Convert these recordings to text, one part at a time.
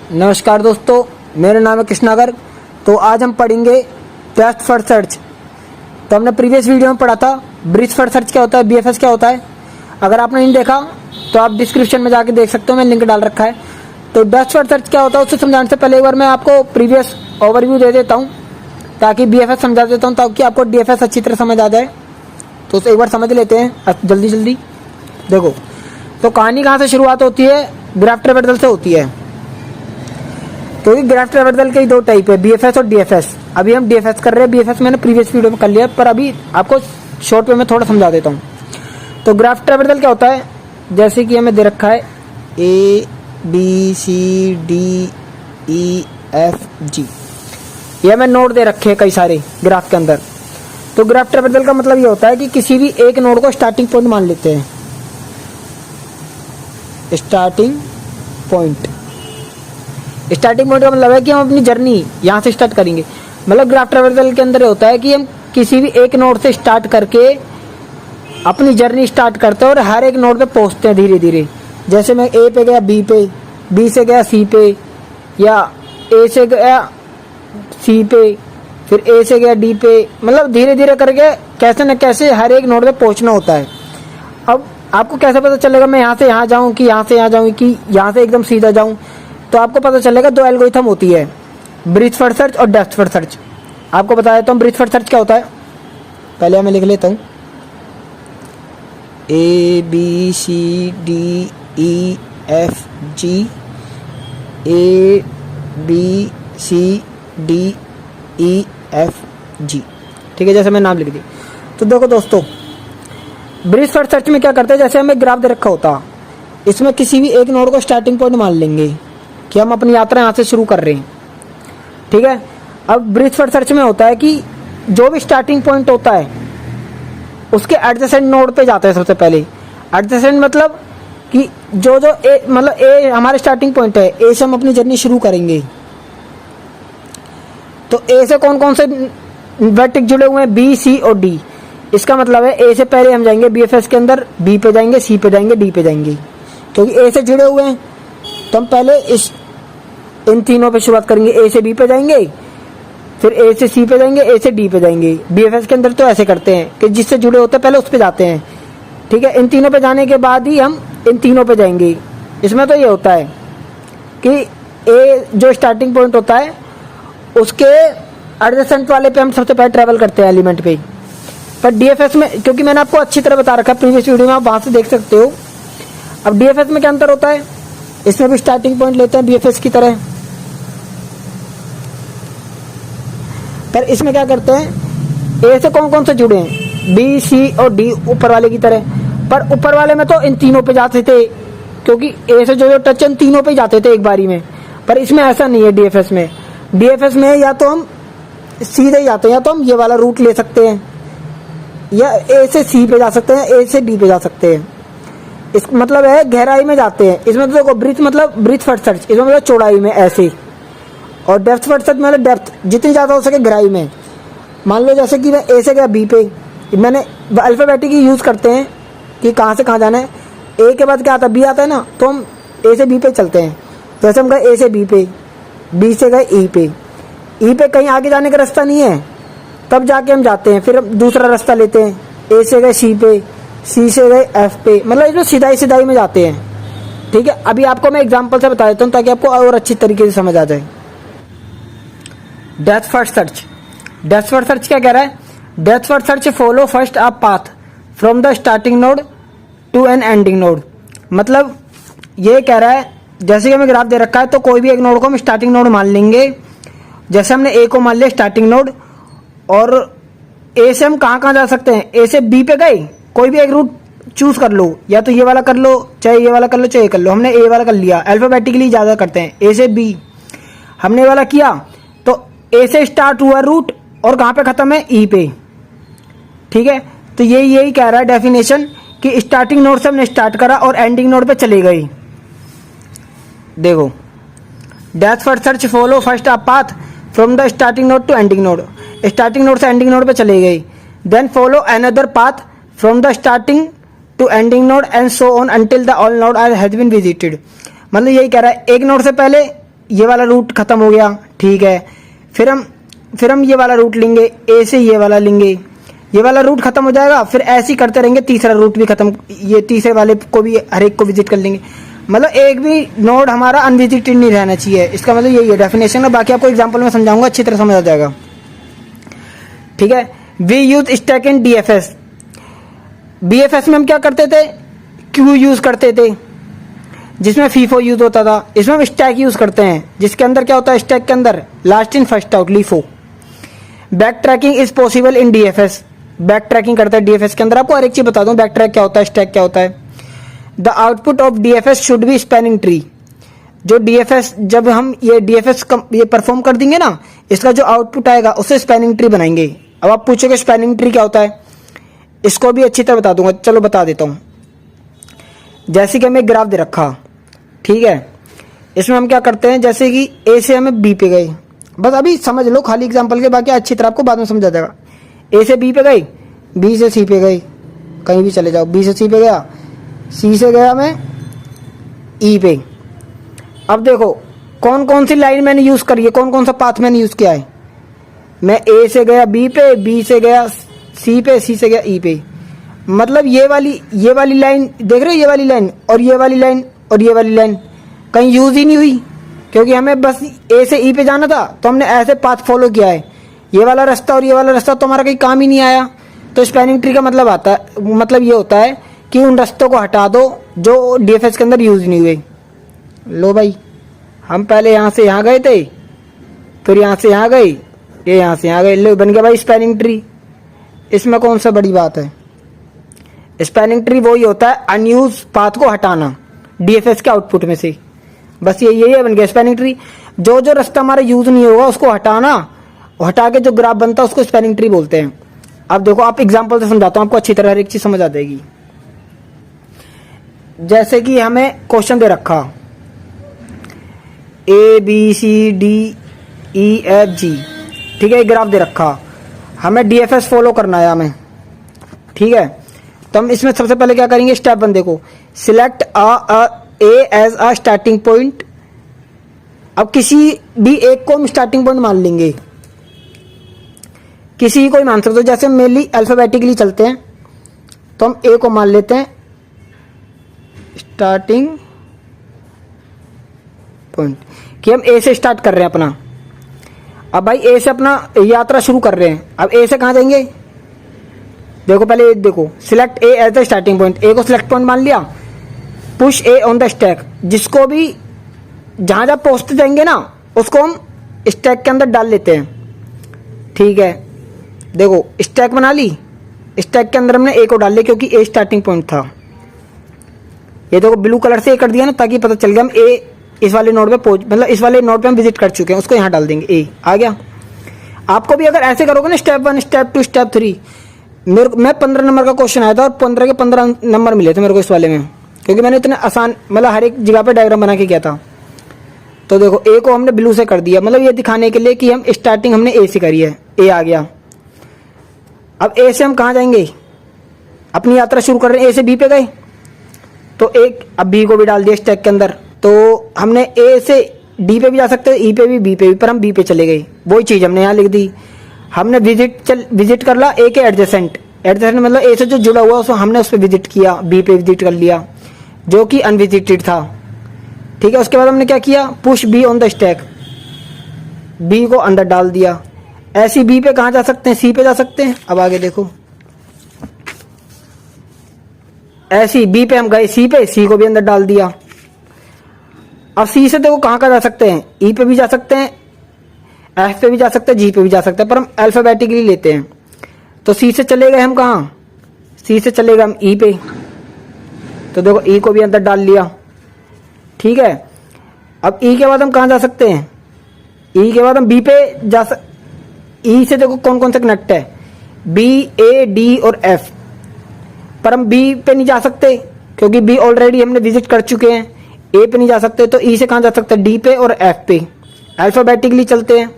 नमस्कार दोस्तों, मेरा नाम है कृष्णागर। तो आज हम पढ़ेंगे टेस्ट फॉर सर्च। तो हमने प्रीवियस वीडियो में पढ़ा था ब्रीथ फॉर सर्च क्या होता है, बीएफएस क्या होता है। अगर आपने नहीं देखा तो आप डिस्क्रिप्शन में जाके देख सकते हो, मैं लिंक डाल रखा है। तो टेस्ट फॉर सर्च क्या होता है उससे समझाने से पहले एक बार मैं आपको प्रीवियस ओवरव्यू दे देता हूँ, ताकि बीएफएस समझा देता हूँ, ताकि आपको डीएफएस अच्छी तरह समझ आ जाए। तो एक बार समझ लेते हैं जल्दी जल्दी। देखो, तो कहानी कहाँ से शुरुआत होती है, ग्राफ ट्रेवर्सल से होती है। क्योंकि ग्राफ ट्रेवर्सल के दो टाइप है, बीएफएस और डीएफएस। अभी हम डीएफएस कर रहे हैं, बीएफएस मैंने प्रीवियस वीडियो में कर लिया, पर अभी आपको शॉर्ट वे में थोड़ा समझा देता हूँ। तो ग्राफ ट्रेवर्सल क्या होता है, जैसे कि हमें दे रखा है A B C D E F G, ये हमें नोड दे रखे हैं कई सारे ग्राफ के अंदर। तो ग्राफ ट्रेवर्सल का मतलब ये होता है कि किसी भी एक नोड को स्टार्टिंग पॉइंट मान लेते हैं। स्टार्टिंग पॉइंट का मतलब है कि हम अपनी जर्नी यहाँ से स्टार्ट करेंगे। मतलब ग्राफ ट्रेवर्सल के अंदर होता है कि हम किसी भी एक नोड से स्टार्ट करके अपनी जर्नी स्टार्ट करते हैं और हर एक नोड पे पहुँचते हैं धीरे धीरे। जैसे मैं ए पे गया बी पे, बी से गया सी पे, या ए से गया सी पे, फिर ए से गया डी पे। मतलब धीरे धीरे करके कैसे न कैसे हर एक नोड पे पहुँचना होता है। अब आपको कैसे पता चलेगा मैं यहाँ से यहाँ जाऊँ कि यहाँ से यहाँ जाऊँ कि यहाँ से एकदम सीधा जाऊँ। तो आपको पता चलेगा दो एल्गोरिथम होती है, ब्रीथ फॉर सर्च और डेप्थ फॉर सर्च। आपको बता देता हूँ ब्रीथ फॉर सर्च क्या होता है। पहले मैं लिख लेता हूँ A B C D E F G, A B C D E F G, ठीक है, जैसे मैं नाम लिख दी। तो देखो दोस्तों, ब्रीथ फॉर सर्च में क्या करते हैं, जैसे हमें ग्राफ दे रखा होता, इसमें किसी भी एक नोड को स्टार्टिंग पॉइंट मान लेंगे कि हम अपनी यात्रा यहाँ से शुरू कर रहे हैं, ठीक है। अब ब्रीथ फॉर सर्च में होता है कि जो भी स्टार्टिंग पॉइंट होता है उसके एडजेसेंट नोड पे जाते हैं सबसे पहले। एडजेसेंट मतलब कि जो जो ए, मतलब ए हमारे स्टार्टिंग पॉइंट है, ए से हम अपनी जर्नी शुरू करेंगे। तो ए से कौन कौन से वर्टेक्स जुड़े हुए हैं, बी सी और डी। इसका मतलब है ए से पहले हम जाएंगे बीएफएस के अंदर, बी पे जाएंगे, सी पे जाएंगे, डी पे जाएंगे। क्योंकि ए से जुड़े हुए हैं तो हम पहले इन तीनों पे शुरुआत करेंगे। ए से बी पे जाएंगे, फिर ए से सी पे जाएंगे, ए से डी पे जाएंगे। बीएफएस के अंदर तो ऐसे करते हैं कि जिससे जुड़े होते हैं पहले उस पे जाते हैं, ठीक है। इन तीनों पे जाने के बाद ही हम इन तीनों पे जाएंगे। इसमें तो ये होता है कि ए जो स्टार्टिंग पॉइंट होता है उसके एडजेसेंट वाले पे हम सबसे पहले ट्रेवल करते हैं एलिमेंट पे। पर डीएफएस में, क्योंकि मैंने आपको अच्छी तरह बता रखा है प्रीवियस वीडियो में, आप वहां से देख सकते हो। अब डीएफएस में क्या अंतर होता है, इसमें भी स्टार्टिंग पॉइंट लेते हैं बीएफएस की तरह, पर इसमें क्या करते हैं, ए से कौन कौन से जुड़े हैं, बी सी और डी ऊपर वाले की तरह। पर ऊपर वाले में तो इन तीनों पे जाते थे, क्योंकि ए से जो जो टच इन तीनों पे जाते थे एक बारी में। पर इसमें ऐसा नहीं है डीएफएस में। डीएफएस में या तो हम सीधे ही जाते हैं, या तो हम ये वाला रूट ले सकते हैं, या ए से सी पे जा सकते हैं, ए से डी पे जा सकते हैं। इस मतलब है गहराई में जाते हैं। इसमें तो देखो ब्रीथ मतलब ब्रीथ फॉर सर्च, इसमें मतलब चौड़ाई में ऐसे, और डेप्थ फॉर सर्च मतलब डेप्थ जितनी ज़्यादा हो सके गहराई में। मान लो जैसे कि मैं ए से गया बी पे, मैंने अल्फ़ाबेटिक ही यूज़ करते हैं कि कहाँ से कहाँ जाना है। ए के बाद क्या आता है, बी आता है ना, तो हम ए से बी पे चलते हैं। जैसे हम गए ए से बी पे, बी से गए ई पे, ई पे कहीं आगे जाने का रास्ता नहीं है, तब जाके हम जाते हैं। फिर हम दूसरा रास्ता लेते हैं, ए से गए सी पे, सी से गए एफ पे। मतलब इसमें सिधाई में जाते हैं, ठीक है। अभी आपको मैं एग्जांपल से बता देता हूँ ताकि आपको और अच्छी तरीके से समझ आ जाए। Depth first search, depth first search क्या कह रहा है, depth first search follow first a path from the starting node to an ending node. मतलब ये कह रहा है, जैसे कि हमें ग्राफ दे रखा है, तो कोई भी एक नोड को हम स्टार्टिंग नोड मान लेंगे। जैसे हमने ए को मान लिया स्टार्टिंग नोड, और ए से हम कहाँ कहाँ जा सकते हैं, ए से बी पे गए, कोई भी एक रूट चूज कर लो, या तो ये वाला कर लो, चाहे ये वाला कर लो, चाहे ये कर लो। हमने ए वाला कर लिया, अल्फाबेटिकली ज़्यादा करते हैं, ए से बी हमने ये वाला किया। तो ए से स्टार्ट हुआ रूट और कहाँ पे ख़त्म है, ई पे, ठीक है। तो यही कह रहा है डेफिनेशन कि स्टार्टिंग नोड से हमने स्टार्ट करा और एंडिंग नोड पे चले गए। देखो, depth first search follow first a path from the starting node to ending node. Starting node से एंडिंग नोड पे चले गए। Then follow another path from the starting to ending node and so on until the all node has been visited. मतलब यही कह रहा है, एक नोड से पहले ये वाला रूट खत्म हो गया, ठीक है। फिर हम ये वाला रूट लेंगे, ए से ये वाला लेंगे, ये वाला रूट खत्म हो जाएगा, फिर ऐसे ही करते रहेंगे, तीसरा रूट भी खत्म, ये तीसरे वाले को भी हर एक को विजिट कर लेंगे। मतलब एक भी नोड हमारा अनविजिटेड नहीं रहना चाहिए, इसका मतलब यही है डेफिनेशन है। बाकी आपको एग्जांपल में समझाऊंगा, अच्छी तरह समझ आ जाएगा, ठीक है। We use stack in DFS. BFS में हम क्या करते थे, क्यू यूज करते थे, जिसमें फीफो यूज होता था। इसमें हम स्टैक यूज करते हैं, जिसके अंदर क्या होता है, स्टैक के अंदर last in first out, LIFO. Back tracking is possible in DFS. Back tracking करता है डीएफएस के अंदर। आपको हर एक चीज बता दूं, बैक ट्रैक क्या होता है, स्टैक क्या होता है। The output of DFS should be spanning tree. जो डीएफएस, जब हम ये डीएफएस ये परफॉर्म कर देंगे ना, इसका जो आउटपुट आएगा उससे स्पैनिंग ट्री बनाएंगे। अब आप पूछोगे स्पैनिंग ट्री क्या होता है, इसको भी अच्छी तरह बता दूंगा, चलो बता देता हूं। जैसे कि हमें एक ग्राफ दे रखा, ठीक है, इसमें हम क्या करते हैं, जैसे कि ए से हमें बी पे गए, बस अभी समझ लो खाली एग्जांपल के, बाकी अच्छी तरह आपको बाद में समझा जाएगा। ए से बी पे गए, बी से सी पे गए, कहीं भी चले जाओ, बी से सी पे गया, सी से गया मैं ई पे। अब देखो कौन कौन सी लाइन मैंने यूज करी है, कौन कौन सा पाथ मैंने यूज किया है। मैं ए से गया बी पे, बी से गया सी पे, सी से गया ई पे। मतलब ये वाली लाइन देख रहे हो, ये वाली लाइन और ये वाली लाइन और ये वाली लाइन कहीं यूज ही नहीं हुई, क्योंकि हमें बस ए से ई पे जाना था, तो हमने ऐसे पाथ फॉलो किया है। ये वाला रास्ता और ये वाला रास्ता तो हमारा कहीं काम ही नहीं आया। तो स्पैनिंग ट्री का मतलब आता है, मतलब ये होता है कि उन रास्तों को हटा दो जो डीएफएस के अंदर यूज नहीं हुए। लो भाई, हम पहले यहाँ से यहाँ गए थे, फिर यहाँ से यहाँ गए, ये यहाँ से यहाँ गए, लो बन गया भाई स्पैनिंग ट्री। इसमें कौन सा बड़ी बात है। स्पैनिंग ट्री वही होता है अनयूज पाथ को हटाना डीएफएस के आउटपुट में से, बस यही है, बन गया स्पैनिंग ट्री। जो जो रास्ता हमारा यूज नहीं होगा उसको हटाना, हटा के जो ग्राफ बनता है उसको स्पैनिंग ट्री बोलते हैं। अब देखो आप एग्जांपल से समझाता हूं, आपको अच्छी तरह हर एक चीज समझ आ जाएगी। जैसे कि हमें क्वेश्चन दे रखा A B C D E F G, ठीक है, ग्राफ दे रखा, हमें डीएफएस फॉलो करना है हमें, ठीक है। तो हम इसमें सबसे पहले क्या करेंगे, स्टेप 1 देखो, select A as a starting point. अब किसी भी एक को हम स्टार्टिंग पॉइंट मान लेंगे, किसी को ही मान सकते हो। जैसे मेनली अल्फाबेटिकली चलते हैं, तो हम ए को मान लेते हैं स्टार्टिंग पॉइंट, कि हम ए से स्टार्ट कर रहे हैं अपना। अब भाई ए से अपना यात्रा शुरू कर रहे हैं, अब ए से कहां जाएंगे, देखो पहले देखो, select A as the starting point, A को सिलेक्ट पॉइंट मान लिया, push A on the stack, जिसको भी जहां जहां पहुंचते जाएंगे ना उसको हम स्टैक के अंदर डाल लेते हैं, ठीक है। देखो स्टैक बना ली, स्टैक के अंदर हमने ए को डाल लिया क्योंकि ए स्टार्टिंग पॉइंट था। ये देखो ब्लू कलर से ए कर दिया ना, ताकि पता चल गया हम ए इस वाले नोड पे पहुंच, मतलब इस वाले नोड पे हम विजिट कर चुके हैं, उसको यहां डाल देंगे, ए आ गया। आपको भी अगर ऐसे करोगे ना, स्टेप 1 स्टेप 2 स्टेप 3, मैं 15 नंबर का क्वेश्चन आया था और 15 के 15 नंबर मिले थे मेरे को इस वाले में, क्योंकि मैंने इतने आसान, मतलब हर एक जगह पे डायग्राम बना के किया था। तो देखो ए को हमने ब्लू से कर दिया, मतलब ये दिखाने के लिए कि हम स्टार्टिंग हमने ए से करी है, ए आ गया। अब ए से हम कहाँ जाएंगे, अपनी यात्रा शुरू कर रहे हैं, ए से बी पे गए, तो एक अब बी को भी डाल दिया स्टैक के अंदर। तो हमने ए से डी पे भी जा सकते हैं, ई पे भी, बी पे भी, पर हम बी पे चले गए, वही चीज हमने यहाँ लिख दी। हमने विजिट कर ला ए के एडजेसेंट मतलब ए से जो जुड़ा हुआ उसको हमने उस पर विजिट किया, बी पे विजिट कर लिया जो कि अनविजिटेड था, ठीक है। उसके बाद हमने क्या किया, push B on the stack, B को अंदर डाल दिया। ऐसी बी पे कहां जा सकते हैं, सी पे जा सकते हैं। अब आगे देखो, ऐसी बी पे हम गए सी पे, सी को भी अंदर डाल दिया। अब सी से देखो कहां जा सकते हैं, ई पे भी जा सकते हैं, एफ पे भी जा सकते हैं, जी पे भी जा सकते हैं, पर हम अल्फाबेटिकली लेते हैं। तो सी से चले गए हम कहां, सी से चले गए हम ई पे, तो देखो ई को भी अंदर डाल लिया, ठीक है। अब ई के बाद हम कहां जा सकते हैं, ई के बाद हम बी पे जा ई से देखो कौन कौन से कनेक्ट है, बी, ए, डी और एफ, पर हम बी पे नहीं जा सकते क्योंकि बी ऑलरेडी हमने विजिट कर चुके हैं। ए पे नहीं जा सकते, तो ई से कहां जा सकते हैं, डी पे और एफ पे। अल्फाबेटिकली चलते हैं,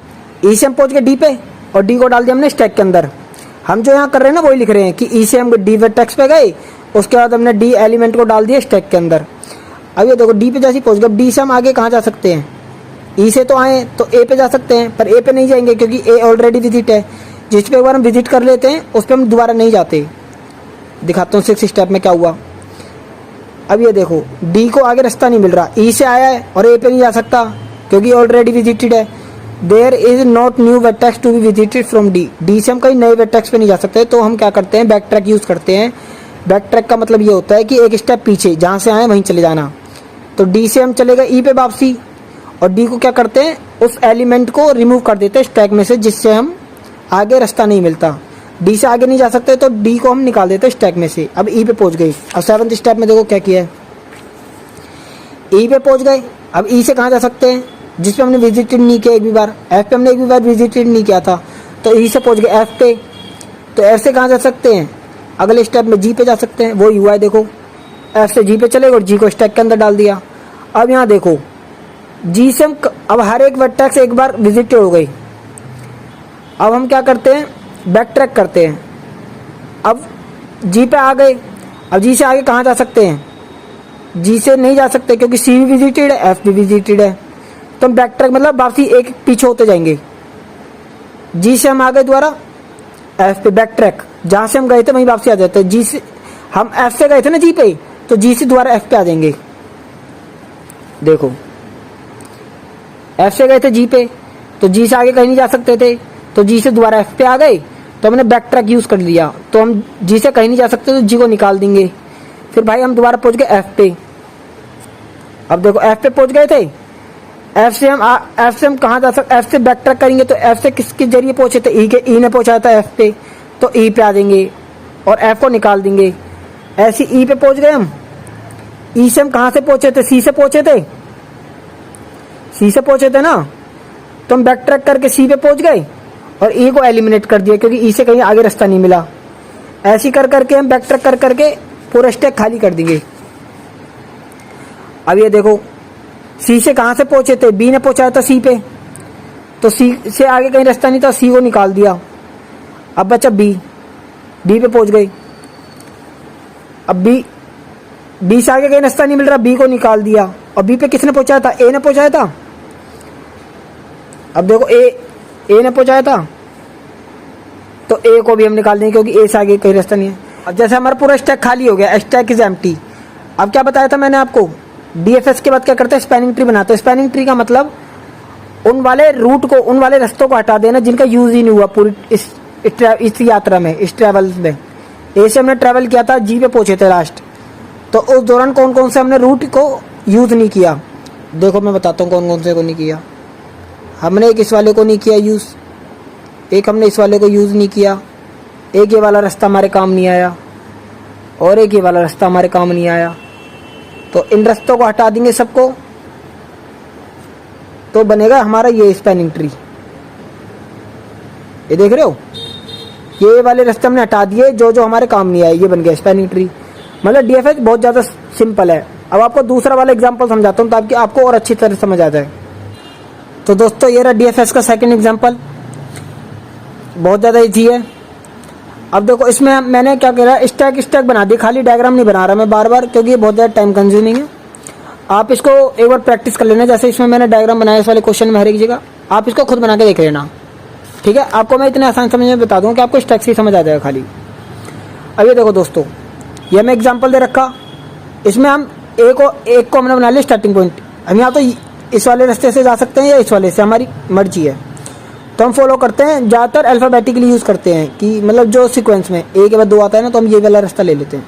ई से हम पहुंच गए डी पे और डी को डाल दिया हमने स्टैक के अंदर। हम जो यहाँ कर रहे हैं ना वही लिख रहे हैं कि ई से हम डी वर्टेक्स पे गए, उसके बाद हमने डी एलिमेंट को डाल दिया स्टैक के अंदर। अब ये देखो डी पे जैसे पहुंच गए, डी से हम आगे कहाँ जा सकते हैं, ई से तो आए तो ए पे जा सकते हैं, पर ए पे नहीं जाएंगे क्योंकि ए ऑलरेडी विजिट है। जिस पे एक बार हम विजिट कर लेते हैं उस पे हम दोबारा नहीं जाते। दिखाता हूँ 6 स्टेप में क्या हुआ। अब ये देखो डी को आगे रास्ता नहीं मिल रहा, ई से आया है और ए पे नहीं जा सकता क्योंकि ऑलरेडी विजिटेड है। There is not new vectors to be visited from D. D से हम कहीं नए वेक्टर्स पे नहीं जा सकते, तो हम क्या करते हैं बैक ट्रैक यूज करते हैं। बैक ट्रैक का मतलब ये होता है कि एक स्टेप पीछे, जहाँ से आए वहीं चले जाना। तो डी से हम चले गए ई पे वापसी, और डी को क्या करते हैं उस एलिमेंट को रिमूव कर देते हैं स्टैक में से, जिससे हम आगे रास्ता नहीं मिलता। डी से आगे नहीं जा सकते तो डी को हम निकाल देते हैं स्टैक में से। अब ई पे पहुंच गए। अब 7th स्टेप में देखो क्या किया है, ई पे पहुंच गए। अब ई से कहाँ जा सकते हैं, जिस पे हमने विजिटेड नहीं किया एक भी बार, एफ पे हमने एक भी बार विजिटेड नहीं किया था, तो ई से पहुंच गए एफ पे। तो एफ से कहाँ जा सकते हैं, अगले स्टेप में जी पे जा सकते हैं। वो हुआ है देखो, एफ से जी पे चले गए और जी को स्टैक के अंदर डाल दिया। अब यहाँ देखो जी से हम अब हर एक वर्टेक्स एक बार विजिटेड हो गई। अब हम क्या करते हैं बैक ट्रैक करते हैं। अब जी पे आ गए। अब जी से आगे कहाँ जा सकते हैं, जी से नहीं जा सकते क्योंकि सी भी विजिटेड है, एफ भी विजिटेड है। तो हम बैक ट्रैक मतलब वापसी एक पीछे होते जाएंगे। जी से हम आ गए दोबारा एफ पे, बैक ट्रैक जहाँ से हम गए थे वहीं वापसी आ जाते हैं। जी से हम एफ से गए थे ना जी पे, तो जी से दोबारा एफ पे आ जाएंगे। देखो एफ से गए थे जी पे, तो जी से आगे कहीं नहीं जा सकते थे, तो जी से दोबारा एफ पे आ गए, तो हमने बैक ट्रैक यूज कर लिया। तो हम जी से कहीं नहीं जा सकते तो जी को निकाल देंगे। फिर भाई हम दोबारा पहुंच गए एफ पे। अब देखो एफ पे पहुंच गए थे, एफ से हम कहाँ जा सकते, एफ से बैक ट्रैक करेंगे तो एफ से किसके जरिए पहुंचे थे, ई ने पहुंचाया था एफ पे, तो ई पे आ जाएंगे और एफ को निकाल देंगे। ऐसे ई पे पहुंच गए हम। ई से हम कहाँ से पहुंचे थे, सी से पहुंचे थे, सी से पहुंचे थे ना, तो हम बैक ट्रैक करके सी पे पहुंच गए और ई को एलिमिनेट कर दिया क्योंकि ई से कहीं आगे रास्ता नहीं मिला। ऐसे कर करके हम बैक ट्रैक कर करके पूरा स्टैक खाली कर देंगे। अब ये देखो सी से कहाँ से पहुंचे थे, बी ने पहुंचाया था सी पे, तो सी से आगे कहीं रास्ता नहीं था, सी को निकाल दिया। अब बचा बी, बी पे पहुंच गए। अब बी से आगे कहीं रास्ता नहीं मिल रहा, बी को निकाल दिया। और बी पे किसने पहुंचाया था, ए ने पहुंचाया था। अब देखो ए ने पहुंचाया था, तो ए को भी हम निकाल देंगे क्योंकि ए से आगे कहीं रास्ता नहीं है। अब जैसे हमारा पूरा स्टैक खाली हो गया, स्टैक इज एम्प्टी। अब क्या बताया था मैंने आपको, डीएफएस के बाद क्या करते हैं स्पैनिंग ट्री बनाते हैं। स्पैनिंग ट्री का मतलब उन वाले रूट को, उन वाले रास्तों को हटा देना जिनका यूज ही नहीं हुआ पूरी इस यात्रा में, इस ट्रैवल में। ए से हमने ट्रैवल किया था, जी पे पहुंचे थे लास्ट, तो उस दौरान कौन कौन से हमने रूट को यूज नहीं किया। देखो मैं बताता हूँ कौन कौन से को नहीं किया। हमने एक इस वाले को नहीं किया यूज, एक हमने इस वाले को यूज नहीं किया, एक ये वाला रास्ता हमारे काम नहीं आया, और एक ये वाला रास्ता हमारे काम नहीं आया। तो इन रास्तों को हटा देंगे सबको, तो बनेगा हमारा ये स्पैनिंग ट्री। ये देख रहे हो, ये वाले रास्ते हमने हटा दिए जो जो हमारे काम नहीं आए, ये बन गया स्पैनिंग ट्री। मतलब डीएफएस बहुत ज़्यादा सिंपल है। अब आपको दूसरा वाला एग्जांपल समझाता हूँ ताकि आपको और अच्छी तरह समझ आ जाए। तो दोस्तों ये रहा डीएफएस का सेकंड एग्जांपल, बहुत ज़्यादा इजी है। अब देखो इसमें मैंने क्या करा, स्टैक बना दी, खाली डायग्राम नहीं बना रहा मैं बार बार क्योंकि ये बहुत ज़्यादा टाइम कंज्यूमिंग है। आप इसको एक बार प्रैक्टिस कर लेना, जैसे इसमें मैंने डायग्राम बनाया इस वाले क्वेश्चन में हर एक जगह, आप इसको खुद बना के देख लेना, ठीक है। आपको मैं इतने आसान समझ में बता दूँ कि आपको स्टैक से समझ आ जाएगा खाली। अब ये देखो दोस्तों, ये मैं एग्जाम्पल दे रखा, इसमें हम एक को हमने बना लिया स्टार्टिंग पॉइंट। हम यहाँ तो इस वाले रास्ते से जा सकते हैं या इस वाले से, हमारी मर्जी है। तो हम फॉलो करते हैं, ज़्यादातर अल्फ़ाबेटिकली यूज़ करते हैं कि मतलब जो सीक्वेंस में ए के बाद 2 आता है ना, तो हम ये वाला रास्ता ले लेते हैं।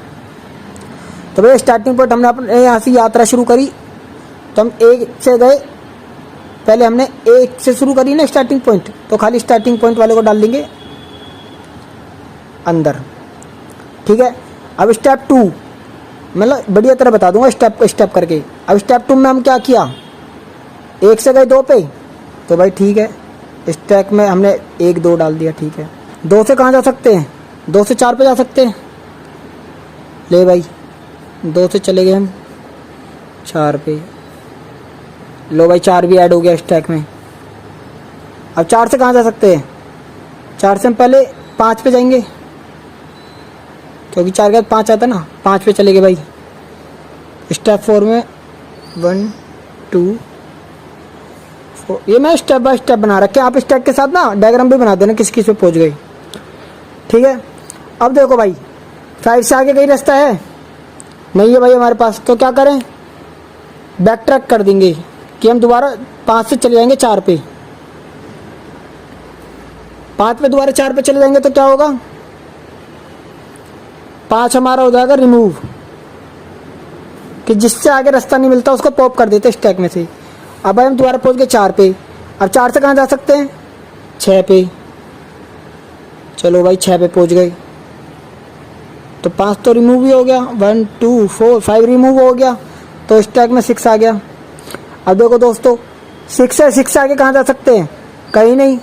तो भाई स्टार्टिंग पॉइंट हमने अपने यहाँ से यात्रा शुरू करी, तो हम ए से गए, पहले हमने ए से शुरू करी ना स्टार्टिंग पॉइंट, तो खाली स्टार्टिंग पॉइंट वाले को डाल देंगे अंदर, ठीक है। अब स्टेप 2 मतलब बढ़िया तरह बता दूंगा स्टेप करके। अब स्टेप 2 में हम क्या किया, 1 से गए 2 पे, तो भाई ठीक है, स्टैक में हमने 1 2 डाल दिया, ठीक है। 2 से कहाँ जा सकते हैं, 2 से 4 पे जा सकते हैं, ले भाई 2 से चले गए हम 4 पे, लो भाई 4 भी ऐड हो गया स्टैक में। अब 4 से कहाँ जा सकते हैं, 4 से हम पहले 5 पे जाएंगे क्योंकि 4 के बाद 5 आता ना, 5 पे चले गए भाई। स्टेप 4 में 1 2 ये मैं स्टेप बाय स्टेप बना रखे, आप स्टेप के साथ ना डायग्राम भी बना देना किस किस पे पहुंच गई। ठीक है, अब देखो भाई 5 से आगे कहीं रास्ता है नहीं है भाई हमारे पास, तो क्या करें, बैक ट्रैक कर देंगे कि हम दोबारा 5 से चले जाएंगे 4 पे। 5 पे दोबारा 4 पे चले जाएंगे तो क्या होगा, 5 हमारा हो जाएगा रिमूव, कि जिससे आगे रास्ता नहीं मिलता उसको पॉप कर देते स्टैक में से। अब भाई हम दोबारा पहुंच गए 4 पे। अब 4 से कहाँ जा सकते हैं, 6 पे। चलो भाई 6 पे पहुंच गए, तो 5 तो रिमूव ही हो गया, 1 2 4 5 रिमूव हो गया, तो स्टैक में 6 आ गया। अब देखो दोस्तों 6 से आगे कहाँ जा सकते हैं, कहीं नहीं,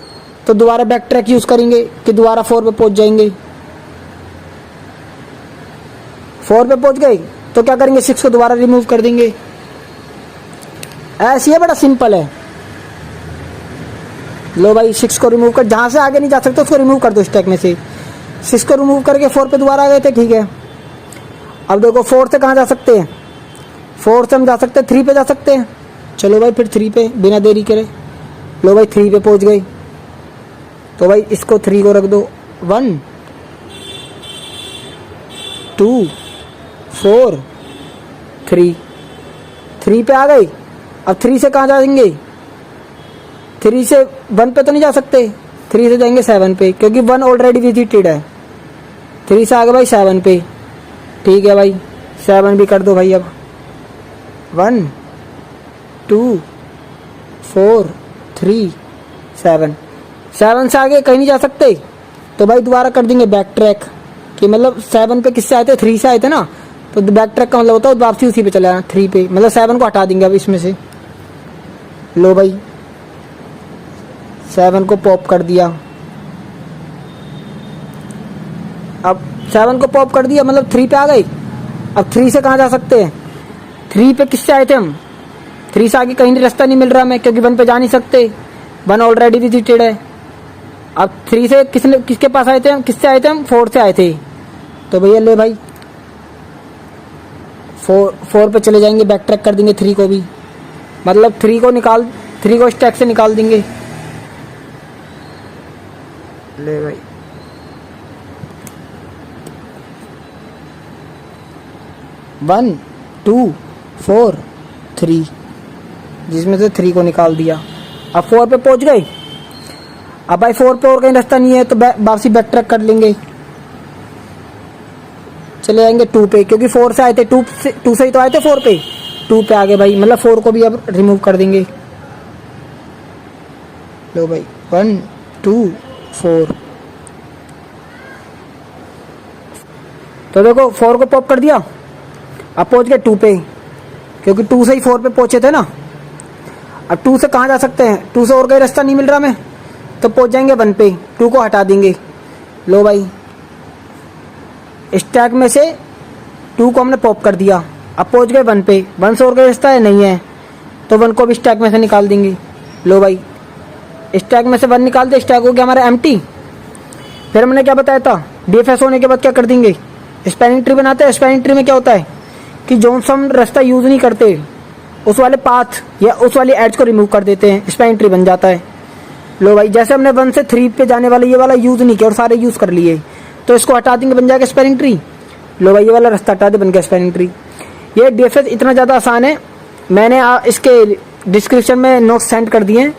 तो दोबारा बैक ट्रैक यूज करेंगे कि दोबारा 4 पे पहुंच जाएंगे। 4 पे पहुंच गए तो क्या करेंगे, 6 को दोबारा रिमूव कर देंगे। ऐसे ही बड़ा सिंपल है। लो भाई 6 को रिमूव कर, जहां से आगे नहीं जा सकते उसको रिमूव कर दो स्टैक में से। 6 को रिमूव करके 4 पे दोबारा आ गए थे, ठीक है। अब देखो 4 से कहाँ जा सकते हैं, 4 से हम जा सकते हैं 3 पे जा सकते हैं। चलो भाई फिर 3 पे बिना देरी करे, लो भाई 3 पे पहुंच गए, तो भाई इसको 3 को रख दो, 1 2 4 3 पे आ गई। अब 3 से कहाँ जाएंगे, 3 से 1 पे तो नहीं जा सकते, 3 से जाएंगे 7 पे, क्योंकि 1 ऑलरेडी विजिटेड है। 3 से आ गए भाई 7 पे, ठीक है भाई 7 भी कर दो भाई। अब 1 2 4 3 7 से आगे कहीं नहीं जा सकते, तो भाई दोबारा कर देंगे बैक ट्रैक, कि मतलब 7 पे किससे आए थे, 3 से आए थे ना, तो बैक ट्रैक का मतलब होता है वापसी उसी पे चला जाना, 3 पे, मतलब 7 को हटा देंगे अब इसमें से। लो भाई 7 को पॉप कर दिया। अब 7 को पॉप कर दिया मतलब 3 पे आ गए। अब 3 से कहाँ जा सकते हैं, 3 पे किससे आए थे हम, 3 से आगे कहीं रास्ता नहीं मिल रहा हमें, क्योंकि 1 पे जा नहीं सकते, 1 ऑलरेडी विजिटेड है। अब 3 से किसके पास आए थे हम, किससे आए थे हम, 4 से आए थे, तो भैया ले भाई 4 पे चले जाएंगे, बैक ट्रैक कर देंगे 3 को भी, मतलब 3 को स्टैक से निकाल देंगे। ले भाई 1 2 4 3, जिसमें से 3 को निकाल दिया। अब 4 पे पहुंच गए। अब भाई 4 पे और कहीं रास्ता नहीं है, तो वापसी बैक ट्रैक कर लेंगे, चले जाएंगे 2 पे, क्योंकि 4 से आए थे, 2 से ही तो आए थे 4 पे, 2 पे आ गए भाई, मतलब 4 को भी अब रिमूव कर देंगे। लो भाई 1 2 4, तो देखो 4 को पॉप कर दिया। अब पहुंच गए 2 पे, क्योंकि 2 से ही 4 पे पहुंचे थे ना। अब 2 से कहाँ जा सकते हैं, 2 से और कहीं रास्ता नहीं मिल रहा हमें, तो पहुंच जाएंगे 1 पे, 2 को हटा देंगे। लो भाई स्टैक में से 2 को हमने पॉप कर दिया। अब पहुंच गए 1 पे, 1 से और कहीं रास्ता है नहीं है, तो 1 को भी स्टैक में से निकाल देंगे। लो भाई स्टैक में से 1 निकाल दे, स्टैक हो गया हमारा एम्प्टी। फिर हमने क्या बताया था, डीएफएस होने के बाद क्या कर देंगे, स्पैनिंग ट्री बनाते हैं। स्पैनिंग ट्री में क्या होता है कि जो हम रास्ता यूज नहीं करते उस वाले पाथ या उस वाली एड्ज को रिमूव कर देते हैं, स्पैनिंग ट्री बन जाता है। लो भाई जैसे हमने 1 से 3 पे जाने वाला ये वाला यूज नहीं किया और सारे यूज कर लिए, तो इसको हटा देंगे, बन जाएगा स्पैनिंग ट्री। लो भाई ये वाला रास्ता हटा दे, बन गया स्पैनिंग ट्री। ये डीएफएस इतना ज़्यादा आसान है, मैंने इसके डिस्क्रिप्शन में नोट्स सेंड कर दिए हैं।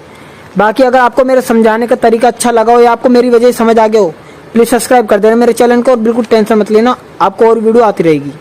बाकी अगर आपको मेरे समझाने का तरीका अच्छा लगा हो या आपको मेरी वजह समझ आ गया हो, प्लीज़ सब्सक्राइब कर देना मेरे चैनल को, और बिल्कुल टेंशन मत लेना, आपको और वीडियो आती रहेगी।